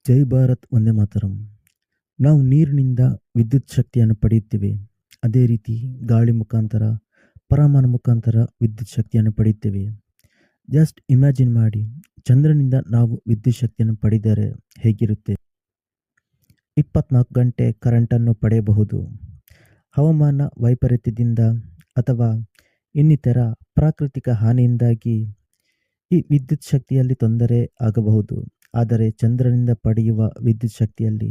ಜೈ ಭಾರತ್ ವಂದೇ ಮಾತರಂ. ನಾವು ನೀರಿನಿಂದ ವಿದ್ಯುತ್ ಶಕ್ತಿಯನ್ನು ಪಡೆಯುತ್ತೇವೆ. ಅದೇ ರೀತಿ ಗಾಳಿ ಮುಖಾಂತರ, ಪರಮಾಣು ಮುಖಾಂತರ ವಿದ್ಯುತ್ ಶಕ್ತಿಯನ್ನು ಪಡೆಯುತ್ತೇವೆ. ಜಸ್ಟ್ ಇಮ್ಯಾಜಿನ್ ಮಾಡಿ, ಚಂದ್ರನಿಂದ ನಾವು ವಿದ್ಯುತ್ ಶಕ್ತಿಯನ್ನು ಪಡೆದರೆ ಹೇಗಿರುತ್ತೆ? 24 ಗಂಟೆ ಕರೆಂಟನ್ನು ಪಡೆಯಬಹುದು. ಹವಾಮಾನ ವೈಪರೀತ್ಯದಿಂದ ಅಥವಾ ಇನ್ನಿತರ ಪ್ರಾಕೃತಿಕ ಹಾನಿಯಿಂದಾಗಿ ಈ ವಿದ್ಯುತ್ ಶಕ್ತಿಯಲ್ಲಿ ತೊಂದರೆ ಆಗಬಹುದು. ಆದರೆ ಚಂದ್ರನಿಂದ ಪಡೆಯುವ ವಿದ್ಯುತ್ ಶಕ್ತಿಯಲ್ಲಿ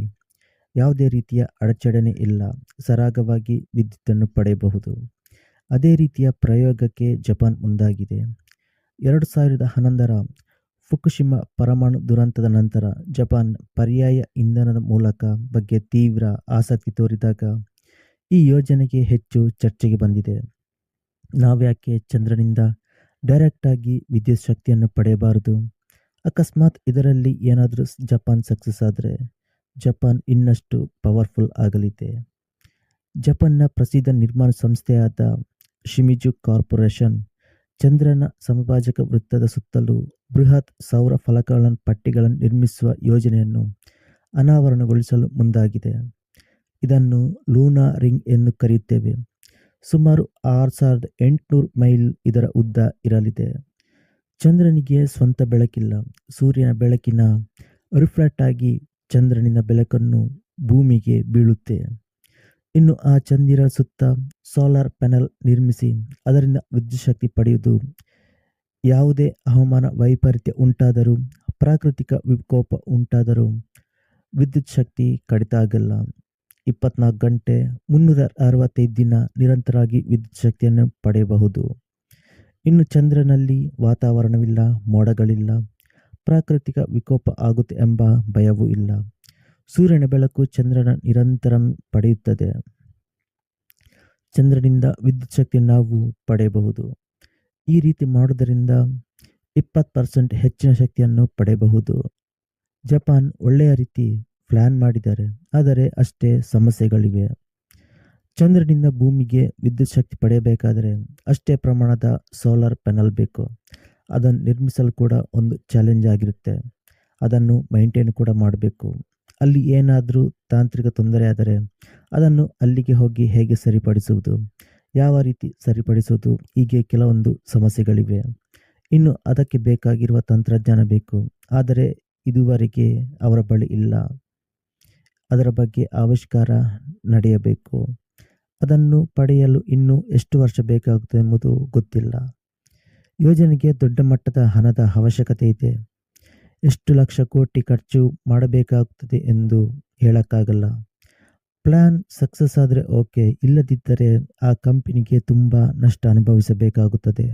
ಯಾವುದೇ ರೀತಿಯ ಅಡಚಣೆ ಇಲ್ಲ. ಸರಾಗವಾಗಿ ವಿದ್ಯುತ್ತನ್ನು ಪಡೆಯಬಹುದು. ಅದೇ ರೀತಿಯ ಪ್ರಯೋಗಕ್ಕೆ ಜಪಾನ್ ಮುಂದಾಗಿದೆ. 2011ರ ಫುಕುಶಿಮಾ ಪರಮಾಣು ದುರಂತದ ನಂತರ ಜಪಾನ್ ಪರ್ಯಾಯ ಇಂಧನದ ಮೂಲಕ ಬಗ್ಗೆ ತೀವ್ರ ಆಸಕ್ತಿ ತೋರಿದಾಗ ಈ ಯೋಜನೆಗೆ ಹೆಚ್ಚು ಚರ್ಚೆಗೆ ಬಂದಿದೆ. ನಾವ್ಯಾಕೆ ಚಂದ್ರನಿಂದ ಡೈರೆಕ್ಟಾಗಿ ವಿದ್ಯುತ್ ಶಕ್ತಿಯನ್ನು ಪಡೆಯಬಾರದು? ಅಕಸ್ಮಾತ್ ಇದರಲ್ಲಿ ಏನಾದರೂ ಜಪಾನ್ ಸಕ್ಸಸ್ ಆದರೆ ಜಪಾನ್ ಇನ್ನಷ್ಟು ಪವರ್ಫುಲ್ ಆಗಲಿದೆ. ಜಪಾನ್ನ ಪ್ರಸಿದ್ಧ ನಿರ್ಮಾಣ ಸಂಸ್ಥೆಯಾದ ಶಿಮಿಜು ಕಾರ್ಪೊರೇಷನ್ ಚಂದ್ರನ ಸಮಭಾಜಕ ವೃತ್ತದ ಸುತ್ತಲೂ ಬೃಹತ್ ಸೌರ ಪಟ್ಟಿಗಳನ್ನು ನಿರ್ಮಿಸುವ ಯೋಜನೆಯನ್ನು ಅನಾವರಣಗೊಳಿಸಲು ಮುಂದಾಗಿದೆ. ಇದನ್ನು ಲೂನಾ ರಿಂಗ್ ಎಂದು ಕರೆಯುತ್ತೇವೆ. ಸುಮಾರು 6800 ಮೈಲ್ ಇದರ ಉದ್ದ ಇರಲಿದೆ. ಚಂದ್ರನಿಗೆ ಸ್ವಂತ ಬೆಳಕಿಲ್ಲ. ಸೂರ್ಯನ ಬೆಳಕಿನ ರಿಫ್ಲೆಕ್ಟ್ ಆಗಿ ಚಂದ್ರನಿನ ಬೆಳಕನ್ನು ಭೂಮಿಗೆ ಬೀಳುತ್ತೆ. ಇನ್ನು ಆ ಚಂದಿರ ಸುತ್ತ ಸೋಲಾರ್ ಪ್ಯಾನೆಲ್ ನಿರ್ಮಿಸಿ ಅದರಿಂದ ವಿದ್ಯುತ್ ಶಕ್ತಿ ಪಡೆಯುವುದು. ಯಾವುದೇ ಹವಾಮಾನ ವೈಪರೀತ್ಯ ಉಂಟಾದರೂ, ಪ್ರಾಕೃತಿಕ ವಿಕೋಪ ಉಂಟಾದರೂ ವಿದ್ಯುತ್ ಶಕ್ತಿ ಕಡಿತ ಆಗಲ್ಲ. 24 ಗಂಟೆ 365 ದಿನ ನಿರಂತರವಾಗಿ ವಿದ್ಯುತ್ ಶಕ್ತಿಯನ್ನು ಪಡೆಯಬಹುದು. ಇನ್ನು ಚಂದ್ರನಲ್ಲಿ ವಾತಾವರಣವಿಲ್ಲ, ಮೋಡಗಳಿಲ್ಲ, ಪ್ರಾಕೃತಿಕ ವಿಕೋಪ ಆಗುತ್ತೆ ಎಂಬ ಭಯವೂ ಇಲ್ಲ. ಸೂರ್ಯನ ಬೆಳಕು ಚಂದ್ರನ ನಿರಂತರ ಪಡೆಯುತ್ತದೆ. ಚಂದ್ರನಿಂದ ವಿದ್ಯುತ್ ಶಕ್ತಿ ನಾವು ಪಡೆಯಬಹುದು. ಈ ರೀತಿ ಮಾಡುವುದರಿಂದ 20% ಹೆಚ್ಚಿನ ಶಕ್ತಿಯನ್ನು ಪಡೆಯಬಹುದು. ಜಪಾನ್ ಒಳ್ಳೆಯ ರೀತಿ ಪ್ಲಾನ್ ಮಾಡಿದ್ದಾರೆ, ಆದರೆ ಅಷ್ಟೇ ಸಮಸ್ಯೆಗಳಿವೆ. ಚಂದ್ರನಿಂದ ಭೂಮಿಗೆ ವಿದ್ಯುತ್ ಶಕ್ತಿ ಪಡೆಯಬೇಕಾದರೆ ಅಷ್ಟೇ ಪ್ರಮಾಣದ ಸೋಲಾರ್ ಪ್ಯಾನಲ್ ಬೇಕು. ಅದನ್ನು ನಿರ್ಮಿಸಲು ಕೂಡ ಒಂದು ಚಾಲೆಂಜ್ ಆಗಿರುತ್ತೆ. ಅದನ್ನು ಮೈಂಟೈನ್ ಕೂಡ ಮಾಡಬೇಕು. ಅಲ್ಲಿ ಏನಾದರೂ ತಾಂತ್ರಿಕ ತೊಂದರೆ ಆದರೆ ಅದನ್ನು ಅಲ್ಲಿಗೆ ಹೋಗಿ ಹೇಗೆ ಸರಿಪಡಿಸುವುದು, ಯಾವ ರೀತಿ ಸರಿಪಡಿಸುವುದು, ಹೀಗೆ ಕೆಲವೊಂದು ಸಮಸ್ಯೆಗಳಿವೆ. ಇನ್ನು ಅದಕ್ಕೆ ಬೇಕಾಗಿರುವ ತಂತ್ರಜ್ಞಾನ ಬೇಕು, ಆದರೆ ಇದುವರೆಗೆ ಅವರ ಬಳಿ ಇಲ್ಲ. ಅದರ ಬಗ್ಗೆ ಆವಿಷ್ಕಾರ ನಡೆಯಬೇಕು. ಅದನ್ನು ಪಡೆಯಲು ಇನ್ನೂ ಎಷ್ಟು ವರ್ಷ ಬೇಕಾಗುತ್ತದೆ ಎಂಬುದು ಗೊತ್ತಿಲ್ಲ. ಯೋಜನೆಗೆ ದೊಡ್ಡ ಮಟ್ಟದ ಹಣದ ಅವಶ್ಯಕತೆ ಇದೆ. ಎಷ್ಟು ಲಕ್ಷ ಕೋಟಿ ಖರ್ಚು ಮಾಡಬೇಕಾಗುತ್ತದೆ ಎಂದು ಹೇಳಕ್ಕಾಗಲ್ಲ. ಪ್ಲಾನ್ ಸಕ್ಸಸ್ ಆದರೆ ಓಕೆ, ಇಲ್ಲದಿದ್ದರೆ ಆ ಕಂಪನಿಗೆ ತುಂಬ ನಷ್ಟ ಅನುಭವಿಸಬೇಕಾಗುತ್ತದೆ.